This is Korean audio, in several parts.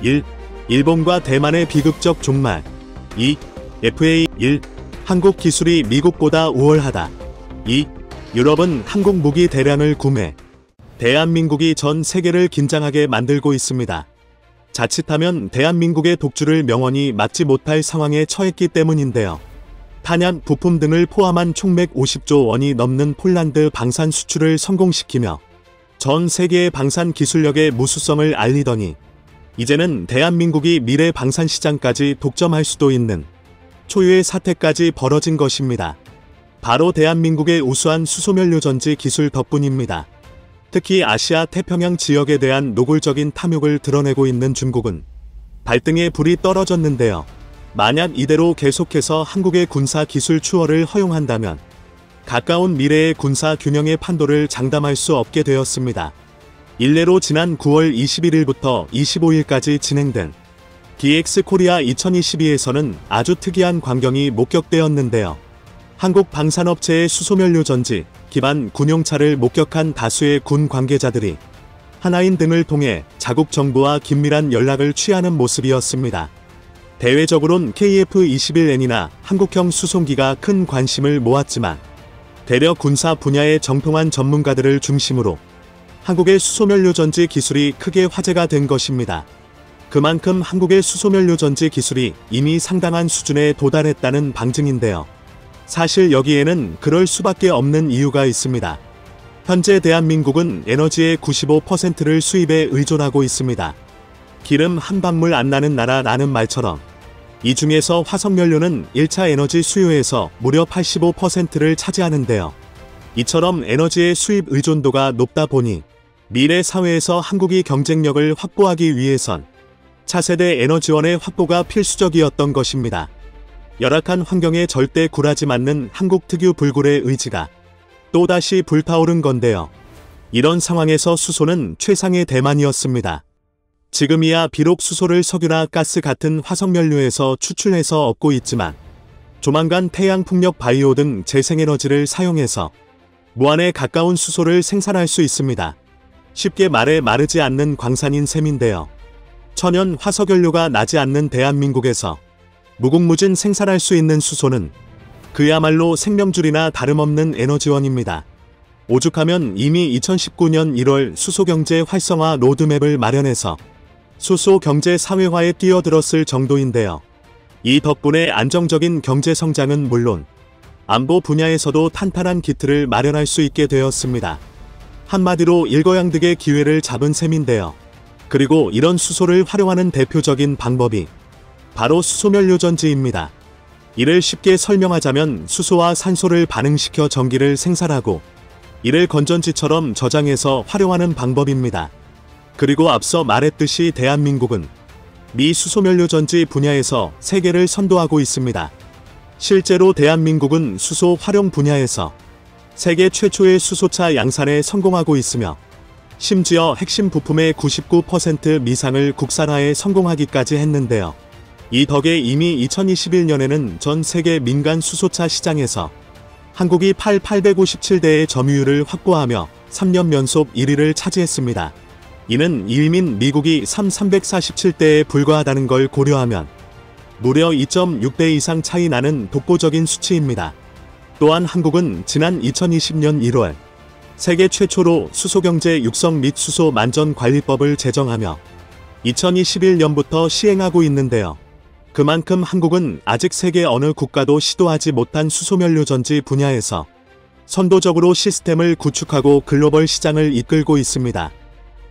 1. 일본과 대만의 비극적 종말. 2. FA 1. 한국 기술이 미국보다 우월하다. 2. 유럽은 한국 무기 대량을 구매. 대한민국이 전 세계를 긴장하게 만들고 있습니다. 자칫하면 대한민국의 독주를 명언이 막지 못할 상황에 처했기 때문인데요. 탄약, 부품 등을 포함한 총 150조 원이 넘는 폴란드 방산 수출을 성공시키며 전 세계의 방산 기술력의 무수성을 알리더니 이제는 대한민국이 미래 방산 시장까지 독점할 수도 있는 초유의 사태까지 벌어진 것입니다. 바로 대한민국의 우수한 수소면류전지 기술 덕분입니다. 특히 아시아 태평양 지역에 대한 노골적인 탐욕을 드러내고 있는 중국은 발등에 불이 떨어졌는데요. 만약 이대로 계속해서 한국의 군사 기술 추월을 허용한다면 가까운 미래의 군사 균형의 판도를 장담할 수 없게 되었습니다. 일례로 지난 9월 21일부터 25일까지 진행된 DX 코리아 2022에서는 아주 특이한 광경이 목격되었는데요. 한국 방산업체의 수소면류전지 기반 군용차를 목격한 다수의 군 관계자들이 하나인 등을 통해 자국 정부와 긴밀한 연락을 취하는 모습이었습니다. 대외적으론 KF-21N이나 한국형 수송기가 큰 관심을 모았지만 대려 군사 분야의 정통한 전문가들을 중심으로 한국의 수소면류전지 기술이 크게 화제가 된 것입니다. 그만큼 한국의 수소면류전지 기술이 이미 상당한 수준에 도달했다는 방증인데요. 사실 여기에는 그럴 수밖에 없는 이유가 있습니다. 현재 대한민국은 에너지의 95%를 수입에 의존하고 있습니다. 기름 한 방울 안 나는 나라라는 말처럼 이 중에서 화석연료는 1차 에너지 수요에서 무려 85%를 차지하는데요. 이처럼 에너지의 수입 의존도가 높다 보니 미래 사회에서 한국이 경쟁력을 확보하기 위해선 차세대 에너지원의 확보가 필수적이었던 것입니다. 열악한 환경에 절대 굴하지 않는 한국 특유 불굴의 의지가 또다시 불타오른 건데요. 이런 상황에서 수소는 최상의 대만이었습니다. 지금이야 비록 수소를 석유나 가스 같은 화석연료에서 추출해서 얻고 있지만 조만간 태양풍력 바이오 등 재생에너지를 사용해서 무한에 가까운 수소를 생산할 수 있습니다. 쉽게 말해 마르지 않는 광산인 셈인데요. 천연 화석연료가 나지 않는 대한민국에서 무궁무진 생산할 수 있는 수소는 그야말로 생명줄이나 다름없는 에너지원입니다. 오죽하면 이미 2019년 1월 수소경제 활성화 로드맵을 마련해서 수소경제 사회화에 뛰어들었을 정도인데요. 이 덕분에 안정적인 경제성장은 물론 안보 분야에서도 탄탄한 기틀을 마련할 수 있게 되었습니다. 한마디로 일거양득의 기회를 잡은 셈인데요. 그리고 이런 수소를 활용하는 대표적인 방법이 바로 수소면류전지입니다. 이를 쉽게 설명하자면 수소와 산소를 반응시켜 전기를 생산하고 이를 건전지처럼 저장해서 활용하는 방법입니다. 그리고 앞서 말했듯이 대한민국은 미 수소면류전지 분야에서 세계를 선도하고 있습니다. 실제로 대한민국은 수소 활용 분야에서 세계 최초의 수소차 양산에 성공하고 있으며 심지어 핵심 부품의 99% 미상을 국산화에 성공하기까지 했는데요. 이 덕에 이미 2021년에는 전 세계 민간 수소차 시장에서 한국이 857대의 점유율을 확보하며 3년 연속 1위를 차지했습니다. 이는 이민 미국이 347대에 불과하다는 걸 고려하면 무려 2.6배 이상 차이 나는 독보적인 수치입니다. 또한 한국은 지난 2020년 1월 세계 최초로 수소경제 육성 및 수소 만전관리법을 제정하며 2021년부터 시행하고 있는데요. 그만큼 한국은 아직 세계 어느 국가도 시도하지 못한 수소면류전지 분야에서 선도적으로 시스템을 구축하고 글로벌 시장을 이끌고 있습니다.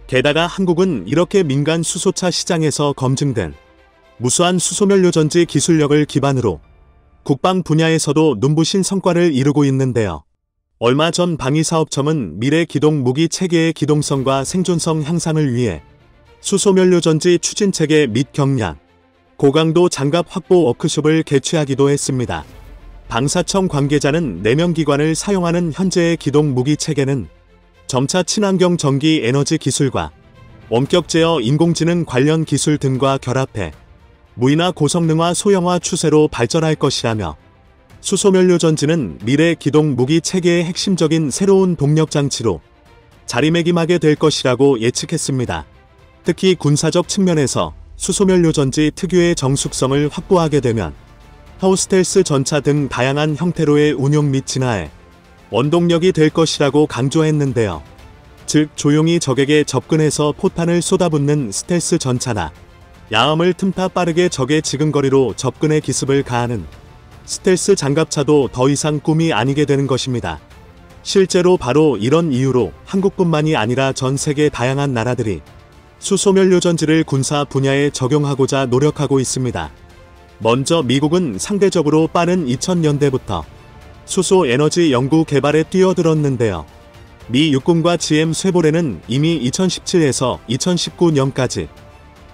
게다가 한국은 이렇게 민간 수소차 시장에서 검증된 무수한 수소면류전지 기술력을 기반으로 국방 분야에서도 눈부신 성과를 이루고 있는데요. 얼마 전 방위사업청은 미래 기동 무기 체계의 기동성과 생존성 향상을 위해 수소면류전지 추진체계 및 경량, 고강도 장갑 확보 워크숍을 개최하기도 했습니다. 방사청 관계자는 4명 기관을 사용하는 현재의 기동 무기 체계는 점차 친환경 전기 에너지 기술과 원격 제어 인공지능 관련 기술 등과 결합해 무인화 고성능화 소형화 추세로 발전할 것이라며 수소면류전지는 미래 기동 무기 체계의 핵심적인 새로운 동력 장치로 자리매김하게 될 것이라고 예측했습니다. 특히 군사적 측면에서 수소연료전지 특유의 정숙성을 확보하게 되면 하우스텔스 전차 등 다양한 형태로의 운용 및 진화에 원동력이 될 것이라고 강조했는데요. 즉 조용히 적에게 접근해서 포탄을 쏟아붓는 스텔스 전차나 야함을 틈타 빠르게 적의 지근거리로 접근해 기습을 가하는 스텔스 장갑차도 더 이상 꿈이 아니게 되는 것입니다. 실제로 바로 이런 이유로 한국뿐만이 아니라 전 세계 다양한 나라들이 수소연료전지를 군사 분야에 적용하고자 노력하고 있습니다. 먼저 미국은 상대적으로 빠른 2000년대부터 수소 에너지 연구 개발에 뛰어들었는데요. 미 육군과 GM 쇠보레는 이미 2017에서 2019년까지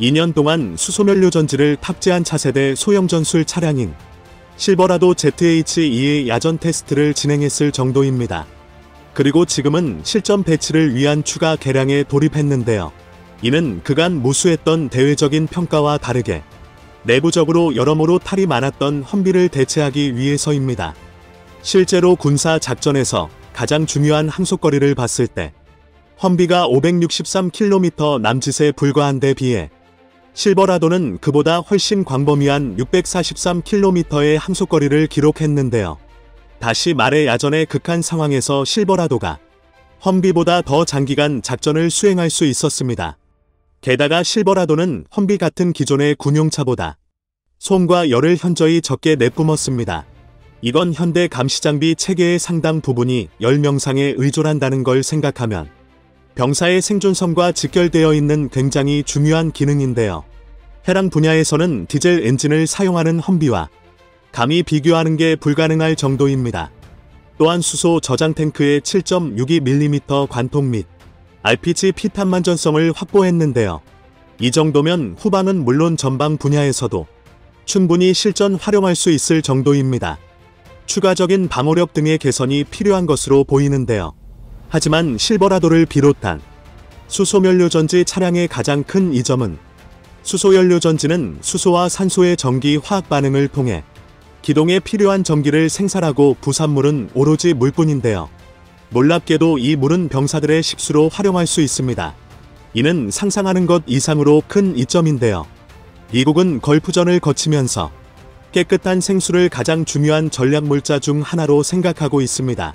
2년 동안 수소연료전지를 탑재한 차세대 소형 전술 차량인 실버라도 ZH-2의 야전 테스트를 진행했을 정도입니다. 그리고 지금은 실전 배치를 위한 추가 개량에 돌입했는데요. 이는 그간 무수했던 대외적인 평가와 다르게 내부적으로 여러모로 탈이 많았던 험비를 대체하기 위해서입니다. 실제로 군사 작전에서 가장 중요한 항속거리를 봤을 때 험비가 563km 남짓에 불과한 데 비해 실버라도는 그보다 훨씬 광범위한 643km의 항속거리를 기록했는데요. 다시 말해 야전의 극한 상황에서 실버라도가 험비보다 더 장기간 작전을 수행할 수 있었습니다. 게다가 실버라도는 험비 같은 기존의 군용차보다 솜과 열을 현저히 적게 내뿜었습니다. 이건 현대 감시장비 체계의 상당 부분이 열 명상에 의존한다는 걸 생각하면 병사의 생존성과 직결되어 있는 굉장히 중요한 기능인데요. 해당 분야에서는 디젤 엔진을 사용하는 험비와 감히 비교하는 게 불가능할 정도입니다. 또한 수소 저장 탱크의 7.62mm 관통 및 RPG 피탄 만전성을 확보했는데요. 이 정도면 후방은 물론 전방 분야에서도 충분히 실전 활용할 수 있을 정도입니다. 추가적인 방어력 등의 개선이 필요한 것으로 보이는데요. 하지만 실버라도를 비롯한 수소연료전지 차량의 가장 큰 이점은 수소연료전지는 수소와 산소의 전기 화학 반응을 통해 기동에 필요한 전기를 생산하고 부산물은 오로지 물뿐인데요. 놀랍게도 이 물은 병사들의 식수로 활용할 수 있습니다. 이는 상상하는 것 이상으로 큰 이점인데요. 미국은 걸프전을 거치면서 깨끗한 생수를 가장 중요한 전략물자 중 하나로 생각하고 있습니다.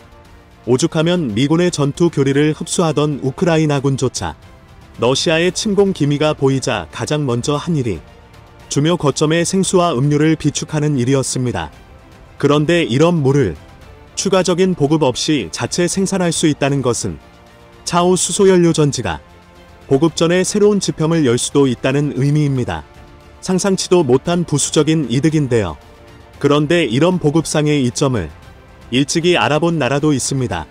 오죽하면 미군의 전투 교리를 흡수하던 우크라이나군조차 러시아의 침공 기미가 보이자 가장 먼저 한 일이 주요 거점에 생수와 음료를 비축하는 일이었습니다. 그런데 이런 물을 추가적인 보급 없이 자체 생산할 수 있다는 것은 차후 수소연료전지가 보급 전에 새로운 지평을 열 수도 있다는 의미입니다. 상상치도 못한 부수적인 이득인데요. 그런데 이런 보급상의 이점을 일찍이 알아본 나라도 있습니다.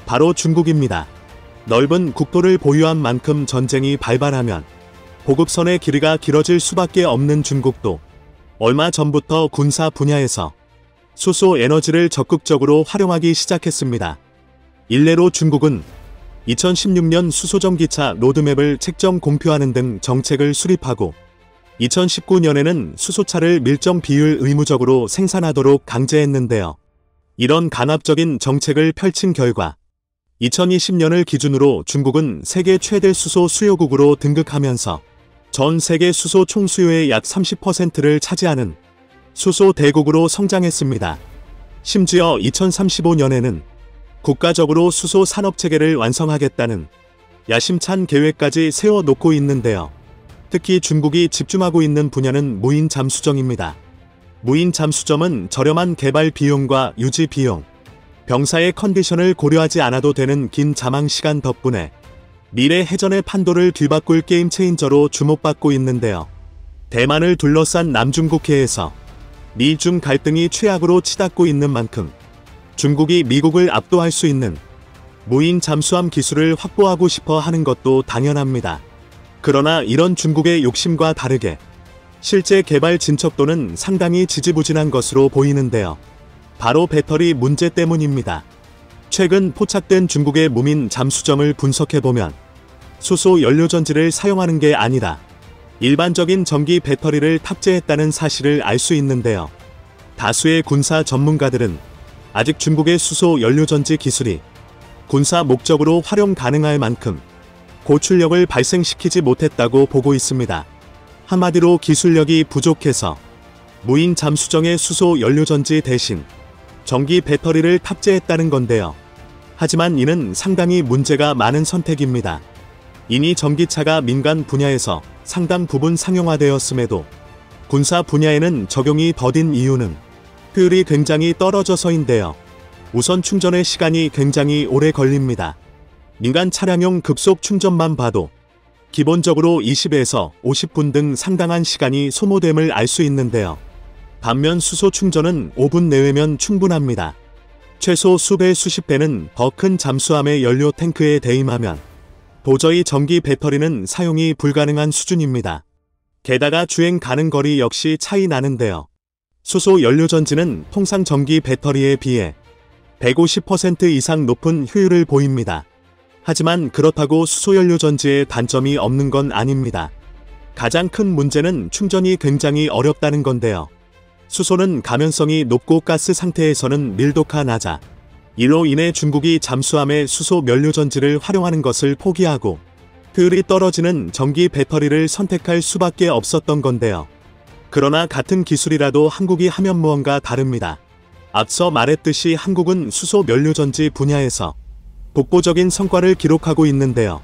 바로 중국입니다. 넓은 국토를 보유한 만큼 전쟁이 발발하면 보급선의 길이가 길어질 수밖에 없는 중국도 얼마 전부터 군사 분야에서 수소 에너지를 적극적으로 활용하기 시작했습니다. 일례로 중국은 2016년 수소전기차 로드맵을 책정 공표하는 등 정책을 수립하고 2019년에는 수소차를 밀정 비율 의무적으로 생산하도록 강제했는데요. 이런 강압적인 정책을 펼친 결과 2020년을 기준으로 중국은 세계 최대 수소 수요국으로 등극하면서 전 세계 수소 총수요의 약 30%를 차지하는 수소 대국으로 성장했습니다. 심지어 2035년에는 국가적으로 수소 산업체계를 완성하겠다는 야심찬 계획까지 세워놓고 있는데요. 특히 중국이 집중하고 있는 분야는 무인 잠수정입니다. 무인 잠수정은 저렴한 개발 비용과 유지 비용, 병사의 컨디션을 고려하지 않아도 되는 긴 잠항 시간 덕분에 미래 해전의 판도를 뒤바꿀 게임 체인저로 주목받고 있는데요. 대만을 둘러싼 남중국해에서 미중 갈등이 최악으로 치닫고 있는 만큼 중국이 미국을 압도할 수 있는 무인 잠수함 기술을 확보하고 싶어 하는 것도 당연합니다. 그러나 이런 중국의 욕심과 다르게 실제 개발 진척도는 상당히 지지부진한 것으로 보이는데요. 바로 배터리 문제 때문입니다. 최근 포착된 중국의 무인 잠수정을 분석해보면 수소 연료전지를 사용하는 게 아니라 일반적인 전기 배터리를 탑재했다는 사실을 알 수 있는데요. 다수의 군사 전문가들은 아직 중국의 수소 연료전지 기술이 군사 목적으로 활용 가능할 만큼 고출력을 발생시키지 못했다고 보고 있습니다. 한마디로 기술력이 부족해서 무인 잠수정의 수소 연료전지 대신 전기 배터리를 탑재했다는 건데요. 하지만 이는 상당히 문제가 많은 선택입니다. 이미 전기차가 민간 분야에서 상당 부분 상용화되었음에도 군사 분야에는 적용이 더딘 이유는 효율이 굉장히 떨어져서인데요. 우선 충전의 시간이 굉장히 오래 걸립니다. 민간 차량용 급속 충전만 봐도 기본적으로 20에서 50분 등 상당한 시간이 소모됨을 알 수 있는데요. 반면 수소 충전은 5분 내외면 충분합니다. 최소 수배 수십 배는 더 큰 잠수함의 연료 탱크에 대임하면 도저히 전기 배터리는 사용이 불가능한 수준입니다. 게다가 주행 가능 거리 역시 차이 나는데요. 수소 연료전지는 통상 전기 배터리에 비해 150% 이상 높은 효율을 보입니다. 하지만 그렇다고 수소연료전지에 단점이 없는 건 아닙니다. 가장 큰 문제는 충전이 굉장히 어렵다는 건데요. 수소는 가면성이 높고 가스 상태에서는 밀도가 낮아 이로 인해 중국이 잠수함에 수소 연료전지를 활용하는 것을 포기하고 효율이 떨어지는 전기 배터리를 선택할 수밖에 없었던 건데요. 그러나 같은 기술이라도 한국이 하면 무언가 다릅니다. 앞서 말했듯이 한국은 수소 연료전지 분야에서 독보적인 성과를 기록하고 있는데요.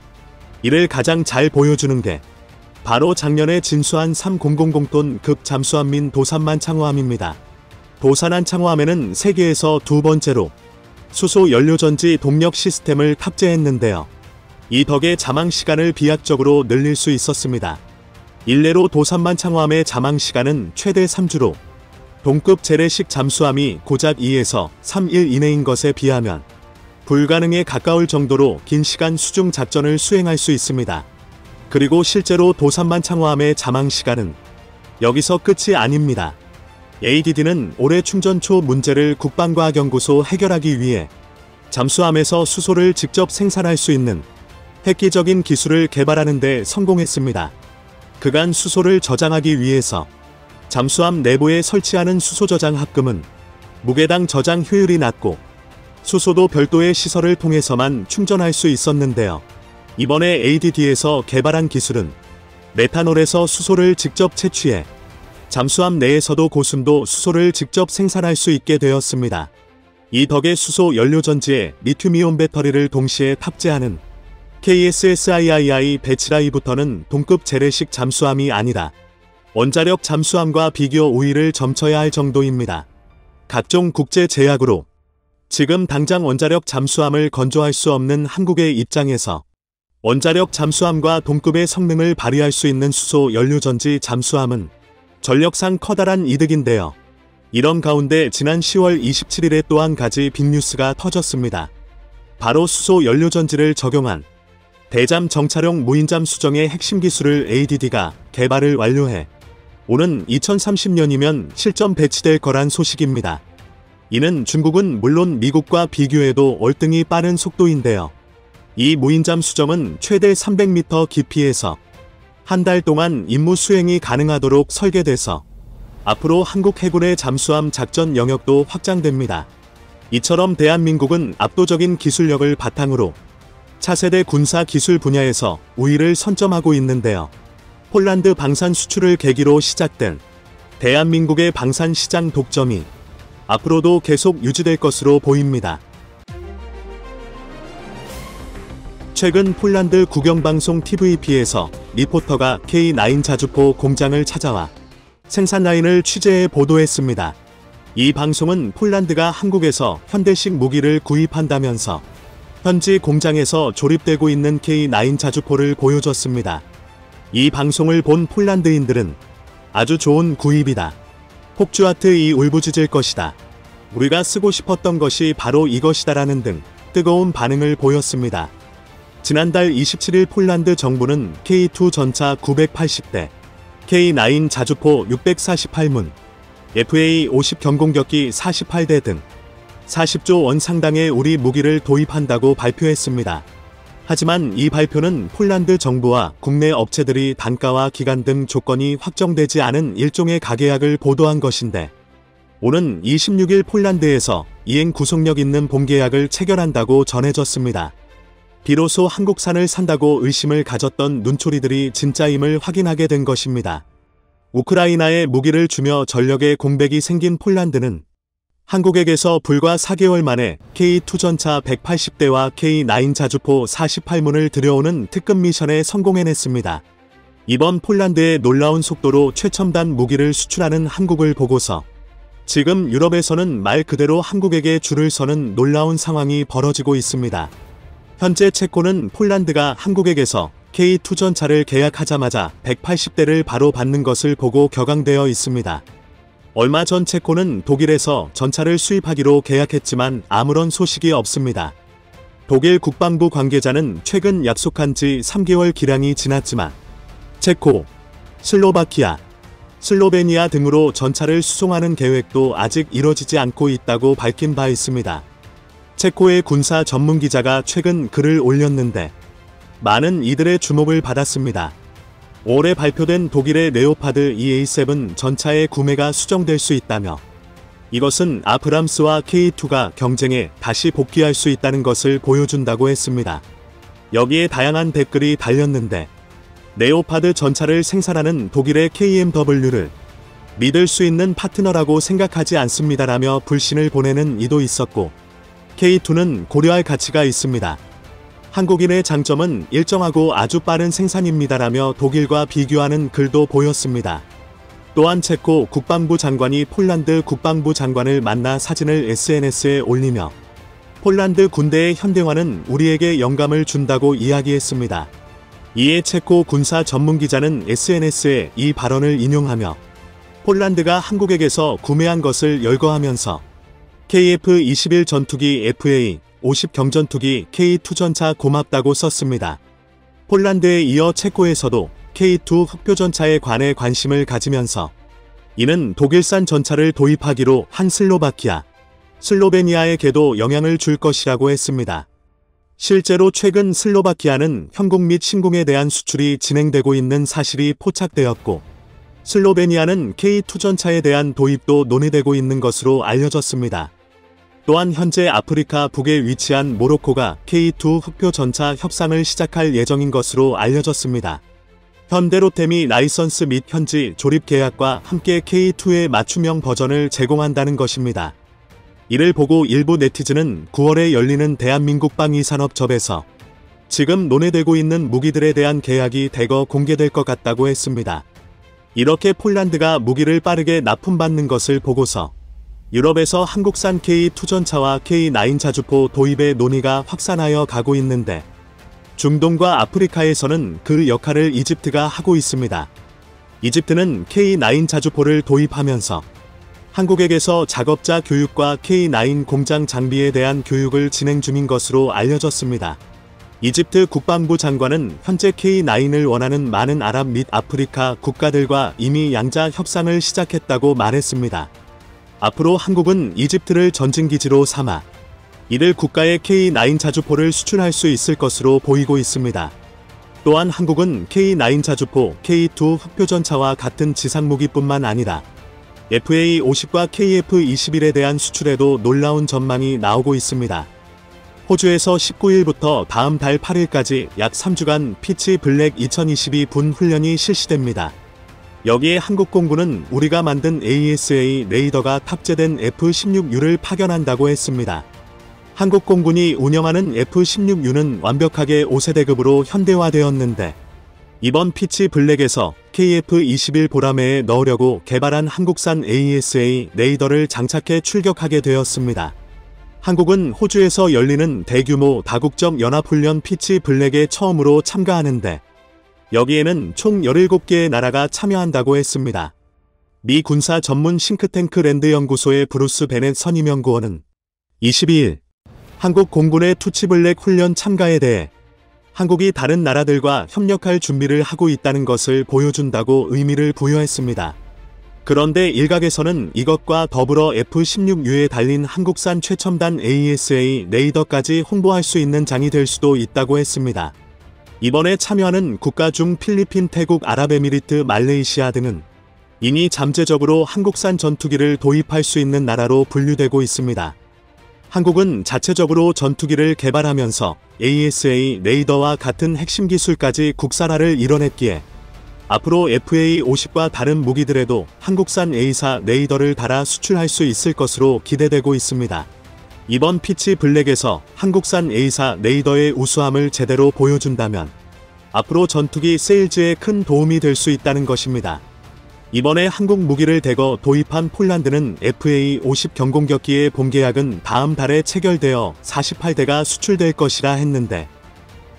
이를 가장 잘 보여주는 게 바로 작년에 진수한 3000톤 급 잠수함민 도산만 창호함입니다. 도산한 창호함에는 세계에서 두 번째로 수소 연료전지 동력 시스템을 탑재했는데요. 이 덕에 잠항 시간을 비약적으로 늘릴 수 있었습니다. 일례로 도산만 창호함의 잠항 시간은 최대 3주로 동급 재래식 잠수함이 고작 2에서 3일 이내인 것에 비하면 불가능에 가까울 정도로 긴 시간 수중 작전을 수행할 수 있습니다. 그리고 실제로 도산만 창호함의 잠항 시간은 여기서 끝이 아닙니다. ADD는 올해 충전초 문제를 국방과학연구소 해결하기 위해 잠수함에서 수소를 직접 생산할 수 있는 획기적인 기술을 개발하는 데 성공했습니다. 그간 수소를 저장하기 위해서 잠수함 내부에 설치하는 수소 저장 합금은 무게당 저장 효율이 낮고 수소도 별도의 시설을 통해서만 충전할 수 있었는데요. 이번에 ADD에서 개발한 기술은 메탄올에서 수소를 직접 채취해 잠수함 내에서도 고순도 수소를 직접 생산할 수 있게 되었습니다. 이 덕에 수소 연료전지에 리튬이온 배터리를 동시에 탑재하는 KSSIII 배치라이부터는 동급 재래식 잠수함이 아니라 원자력 잠수함과 비교 우위를 점쳐야 할 정도입니다. 각종 국제 제약으로 지금 당장 원자력 잠수함을 건조할 수 없는 한국의 입장에서 원자력 잠수함과 동급의 성능을 발휘할 수 있는 수소 연료전지 잠수함은 전력상 커다란 이득인데요. 이런 가운데 지난 10월 27일에 또 한 가지 빅뉴스가 터졌습니다. 바로 수소 연료전지를 적용한 대잠 정찰용 무인잠 수정의 핵심 기술을 ADD가 개발을 완료해 오는 2030년이면 실전 배치될 거란 소식입니다. 이는 중국은 물론 미국과 비교해도 월등히 빠른 속도인데요. 이 무인잠 수정은 최대 300m 깊이에서 한 달 동안 임무 수행이 가능하도록 설계돼서 앞으로 한국 해군의 잠수함 작전 영역도 확장됩니다. 이처럼 대한민국은 압도적인 기술력을 바탕으로 차세대 군사 기술 분야에서 우위를 선점하고 있는데요. 폴란드 방산 수출을 계기로 시작된 대한민국의 방산 시장 독점이 앞으로도 계속 유지될 것으로 보입니다. 최근 폴란드 국영방송 TVP에서 리포터가 K9 자주포 공장을 찾아와 생산 라인을 취재해 보도했습니다. 이 방송은 폴란드가 한국에서 현대식 무기를 구입한다면서 현지 공장에서 조립되고 있는 K9 자주포를 보여줬습니다. 이 방송을 본 폴란드인들은 아주 좋은 구입이다. 폭주아트 이 울부짖을 것이다. 우리가 쓰고 싶었던 것이 바로 이것이다라는 등 뜨거운 반응을 보였습니다. 지난달 27일 폴란드 정부는 K2 전차 980대, K9 자주포 648문, FA50 경공격기 48대 등 40조 원 상당의 우리 무기를 도입한다고 발표했습니다. 하지만 이 발표는 폴란드 정부와 국내 업체들이 단가와 기간 등 조건이 확정되지 않은 일종의 가계약을 보도한 것인데 오는 26일 폴란드에서 이행 구속력 있는 본계약을 체결한다고 전해졌습니다. 비로소 한국산을 산다고 의심을 가졌던 눈초리들이 진짜임을 확인하게 된 것입니다. 우크라이나에 무기를 주며 전력의 공백이 생긴 폴란드는 한국에게서 불과 4개월 만에 K2 전차 180대와 K9 자주포 48문을 들여오는 특급 미션에 성공해냈습니다. 이번 폴란드의 놀라운 속도로 최첨단 무기를 수출하는 한국을 보고서 지금 유럽에서는 말 그대로 한국에게 줄을 서는 놀라운 상황이 벌어지고 있습니다. 현재 체코는 폴란드가 한국에게서 K2 전차를 계약하자마자 180대를 바로 받는 것을 보고 격앙되어 있습니다. 얼마 전 체코는 독일에서 전차를 수입하기로 계약했지만 아무런 소식이 없습니다. 독일 국방부 관계자는 최근 약속한 지 3개월 기량이 지났지만 체코, 슬로바키아, 슬로베니아 등으로 전차를 수송하는 계획도 아직 이뤄지지 않고 있다고 밝힌 바 있습니다. 체코의 군사 전문 기자가 최근 글을 올렸는데 많은 이들의 주목을 받았습니다. 올해 발표된 독일의 레오파드 EA7 전차의 구매가 수정될 수 있다며 이것은 아브람스와 K2가 경쟁에 다시 복귀할 수 있다는 것을 보여준다고 했습니다. 여기에 다양한 댓글이 달렸는데 레오파드 전차를 생산하는 독일의 KMW를 믿을 수 있는 파트너라고 생각하지 않습니다라며 불신을 보내는 이도 있었고 K2는 고려할 가치가 있습니다. 한국인의 장점은 일정하고 아주 빠른 생산입니다라며 독일과 비교하는 글도 보였습니다. 또한 체코 국방부 장관이 폴란드 국방부 장관을 만나 사진을 SNS에 올리며 폴란드 군대의 현대화는 우리에게 영감을 준다고 이야기했습니다. 이에 체코 군사 전문 기자는 SNS에 이 발언을 인용하며 폴란드가 한국에게서 구매한 것을 열거하면서 KF-21 전투기 FA-50 경전투기 K2 전차 고맙다고 썼습니다. 폴란드에 이어 체코에서도 K2 흑표 전차에 관해 관심을 가지면서 이는 독일산 전차를 도입하기로 한 슬로바키아, 슬로베니아에게도 영향을 줄 것이라고 했습니다. 실제로 최근 슬로바키아는 현궁 및 신궁에 대한 수출이 진행되고 있는 사실이 포착되었고 슬로베니아는 K2 전차에 대한 도입도 논의되고 있는 것으로 알려졌습니다. 또한 현재 아프리카 북에 위치한 모로코가 K2 흑표 전차 협상을 시작할 예정인 것으로 알려졌습니다. 현대로템이 라이선스 및 현지 조립 계약과 함께 K2의 맞춤형 버전을 제공한다는 것입니다. 이를 보고 일부 네티즌은 9월에 열리는 대한민국 방위산업협에서 지금 논의되고 있는 무기들에 대한 계약이 대거 공개될 것 같다고 했습니다. 이렇게 폴란드가 무기를 빠르게 납품받는 것을 보고서 유럽에서 한국산 K2 전차와 K9 자주포 도입의 논의가 확산하여 가고 있는데 중동과 아프리카에서는 그 역할을 이집트가 하고 있습니다. 이집트는 K9 자주포를 도입하면서 한국에게서 작업자 교육과 K9 공장 장비에 대한 교육을 진행 중인 것으로 알려졌습니다. 이집트 국방부 장관은 현재 K9을 원하는 많은 아랍 및 아프리카 국가들과 이미 양자 협상을 시작했다고 말했습니다. 앞으로 한국은 이집트를 전진기지로 삼아 이들 국가의 K9 자주포를 수출할 수 있을 것으로 보이고 있습니다. 또한 한국은 K9 자주포, K2 흑표 전차와 같은 지상무기뿐만 아니라 FA-50과 KF-21에 대한 수출에도 놀라운 전망이 나오고 있습니다. 호주에서 19일부터 다음 달 8일까지 약 3주간 피치 블랙 2022분 훈련이 실시됩니다. 여기에 한국공군은 우리가 만든 AESA 레이더가 탑재된 F-16U를 파견한다고 했습니다. 한국공군이 운영하는 F-16U는 완벽하게 5세대급으로 현대화되었는데 이번 피치 블랙에서 KF-21 보라매에 넣으려고 개발한 한국산 AESA 레이더를 장착해 출격하게 되었습니다. 한국은 호주에서 열리는 대규모 다국적 연합훈련 피치 블랙에 처음으로 참가하는데 여기에는 총 17개의 나라가 참여한다고 했습니다. 미 군사 전문 싱크탱크 랜드 연구소의 브루스 베넷 선임연구원은 22일 한국 공군의 투치블랙 훈련 참가에 대해 한국이 다른 나라들과 협력할 준비를 하고 있다는 것을 보여준다고 의미를 부여했습니다. 그런데 일각에서는 이것과 더불어 F-16U에 달린 한국산 최첨단 AESA 레이더까지 홍보할 수 있는 장이 될 수도 있다고 했습니다. 이번에 참여하는 국가 중 필리핀, 태국, 아랍에미리트, 말레이시아 등은 이미 잠재적으로 한국산 전투기를 도입할 수 있는 나라로 분류되고 있습니다. 한국은 자체적으로 전투기를 개발하면서 AESA 레이더와 같은 핵심 기술까지 국산화를 이뤄냈기에 앞으로 FA50과 다른 무기들에도 한국산 A사 레이더를 달아 수출할 수 있을 것으로 기대되고 있습니다. 이번 피치 블랙에서 한국산 A사 레이더의 우수함을 제대로 보여준다면 앞으로 전투기 세일즈에 큰 도움이 될 수 있다는 것입니다. 이번에 한국 무기를 대거 도입한 폴란드는 FA50 경공격기의 봄계약은 다음 달에 체결되어 48대가 수출될 것이라 했는데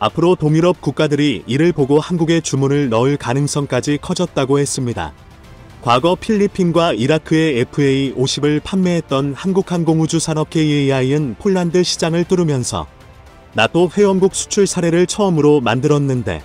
앞으로 동유럽 국가들이 이를 보고 한국에 주문을 넣을 가능성까지 커졌다고 했습니다. 과거 필리핀과 이라크에 FA50을 판매했던 한국항공우주산업 KAI는 폴란드 시장을 뚫으면서 나토 회원국 수출 사례를 처음으로 만들었는데